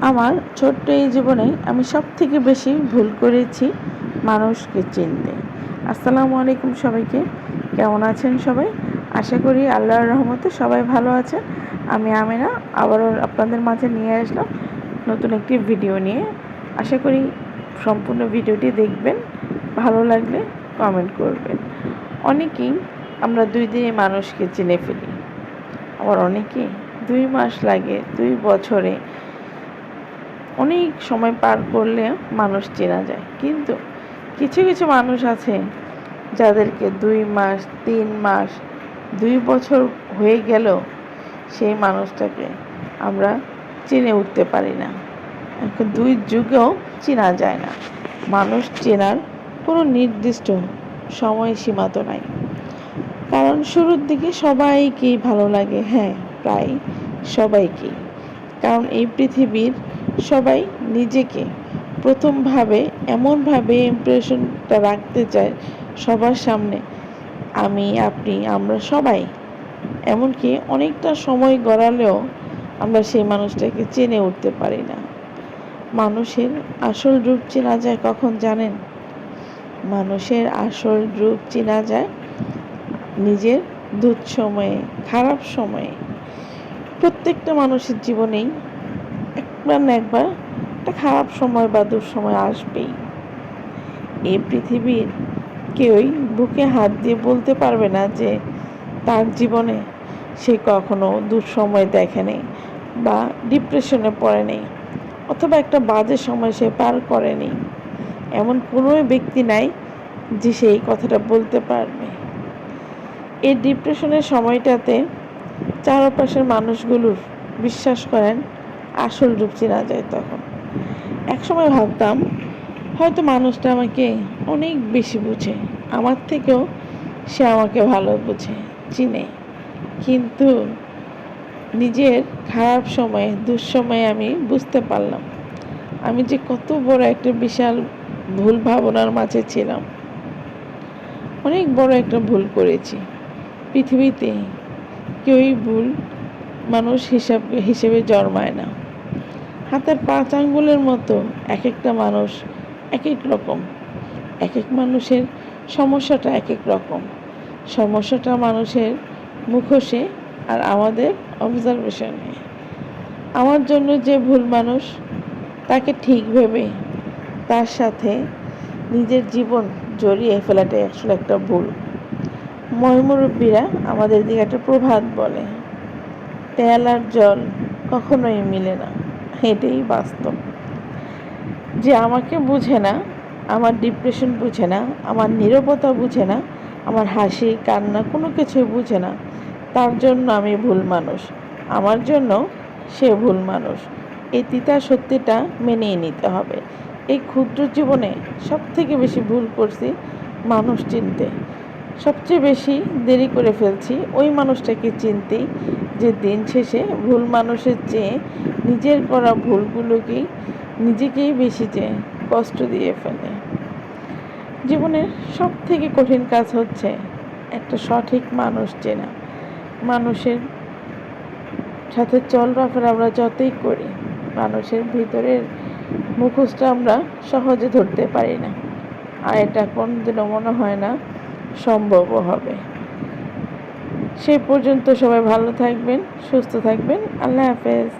আমার ছোট্ট এই জীবনে আমি সবথেকে বেশি ভুল করেছি মানুষকে চিনতে। আসসালামু আলাইকুম সবাইকে, কেমন আছেন সবাই? আশা করি আল্লাহর রহমতে সবাই ভালো আছেন। আমি আমিনা আবারও আপনাদের মাঝে নিয়ে আসলাম নতুন একটি ভিডিও নিয়ে। আশা করি সম্পূর্ণ ভিডিওটি দেখবেন, ভালো লাগলে কমেন্ট করবেন। অনেকেই আমরা 2 দিনে মানুষকে চিনে ফেলি, আবার অনেকে 2 মাস লাগে, 2 বছরে, অনেক সময় পার করলে মানুষ চেনা যায়। কিন্তু কিছু কিছু মানুষ আছে যাদেরকে 2 মাস, 3 মাস, 2 বছর হয়ে গেলেও সেই মানুষটাকে আমরা চিনে উঠতে পারি না। 2 যুগেও চেনা যায় না। মানুষ চেনার কোনো নির্দিষ্ট সময়সীমা তো নাই। কারণ শুরুর দিকে সবাইকেই ভালো লাগে, হ্যাঁ, প্রায় সবাইকেই। কারণ এই পৃথিবীর সবাই নিজেকে প্রথমভাবে এমনভাবে ইমপ্রেশনটা রাখতে চায় সবার সামনে, আমি, আপনি, আমরা সবাই। এমনকি অনেকটা সময় গড়ালেও আমরা সেই মানুষটাকে চিনে উঠতে পারি না। মানুষের আসল রূপ চেনা যায় কখন জানেন? মানুষের আসল রূপ চেনা যায় নিজের দুঃসময়ে, খারাপ সময়ে। প্রত্যেকটা মানুষের জীবনেই একবার না একবার একটা খারাপ সময় বা দুঃসময় আসবেই। এই পৃথিবীর কেউই বুকে হাত দিয়ে বলতে পারবে না যে তার জীবনে সে কখনো দুঃসময় দেখেনি বা ডিপ্রেশনে পড়েনি অথবা একটা বাজে সময় সে পার করেনি। এমন কোনো ব্যক্তি নাই যে সেই কথাটা বলতে পারবে। এই ডিপ্রেশনের সময়টাতে চারপাশের মানুষগুলোর বিশ্বাস করেন আসল রূপ চেনা যায় তখন। একসময় ভাবতাম হয়তো মানুষটা আমাকে অনেক বেশি বুঝে, আমার থেকেও সে আমাকে ভালো বুঝে, চিনে। কিন্তু নিজের খারাপ সময়ে, দুঃসময়ে আমি বুঝতে পারলাম আমি যে কত বড় একটা বিশাল ভুল ভাবনার মাঝে ছিলাম। অনেক বড় একটা ভুল করেছি। পৃথিবীতে কেউই ভুল মানুষ হিসেবে জন্মায় না। হাতের 5 আঙ্গুলের মতো এক একটা মানুষ এক এক রকম। এক এক মানুষের সমস্যাটা এক এক রকম। সমস্যাটা মানুষের মুখোশে আর আমাদের অবজারভেশনে। আমার জন্য যে ভুল মানুষ, তাকে ঠিক ভেবে তার সাথে নিজের জীবন জড়িয়ে ফেলাটাই আসলে একটা ভুল। ময়মুরব্বীরা আমাদের দিকে একটা প্রবাদ বলে, তেল আর জল কখনোই মিলে না। এটাই বাস্তব। যে আমাকে বুঝে না, আমার ডিপ্রেশন বুঝে না, আমার নীরবতা বুঝে না, আমার হাসি কান্না কোনো কিছুই বুঝে না, তার জন্য আমি ভুল মানুষ, আমার জন্য সে ভুল মানুষ। এই তিতা সত্যিটা মেনেই নিতে হবে। এই ক্ষুদ্র জীবনে সবথেকে বেশি ভুল করছি মানুষ চিনতে। সবচেয়ে বেশি দেরি করে ফেলছি ওই মানুষটাকে চিনতেই, যে দিন শেষে ভুল মানুষের চেয়ে নিজের করা ভুলগুলোকেই নিজেকেই বেশি চেয়ে কষ্ট দিয়ে ফেলে। জীবনের সব থেকে কঠিন কাজ হচ্ছে একটা সঠিক মানুষ চেনা। মানুষের সাথে চলাফেরা আমরা যতই করি, মানুষের ভিতরের মুখোশটা আমরা সহজে ধরতে পারি না। আর এটা কোনদিনও মনে হয় না সম্ভবও হবে। সেই পর্যন্ত সবাই ভালো থাকবেন, সুস্থ থাকবেন। আল্লাহ হাফেজ।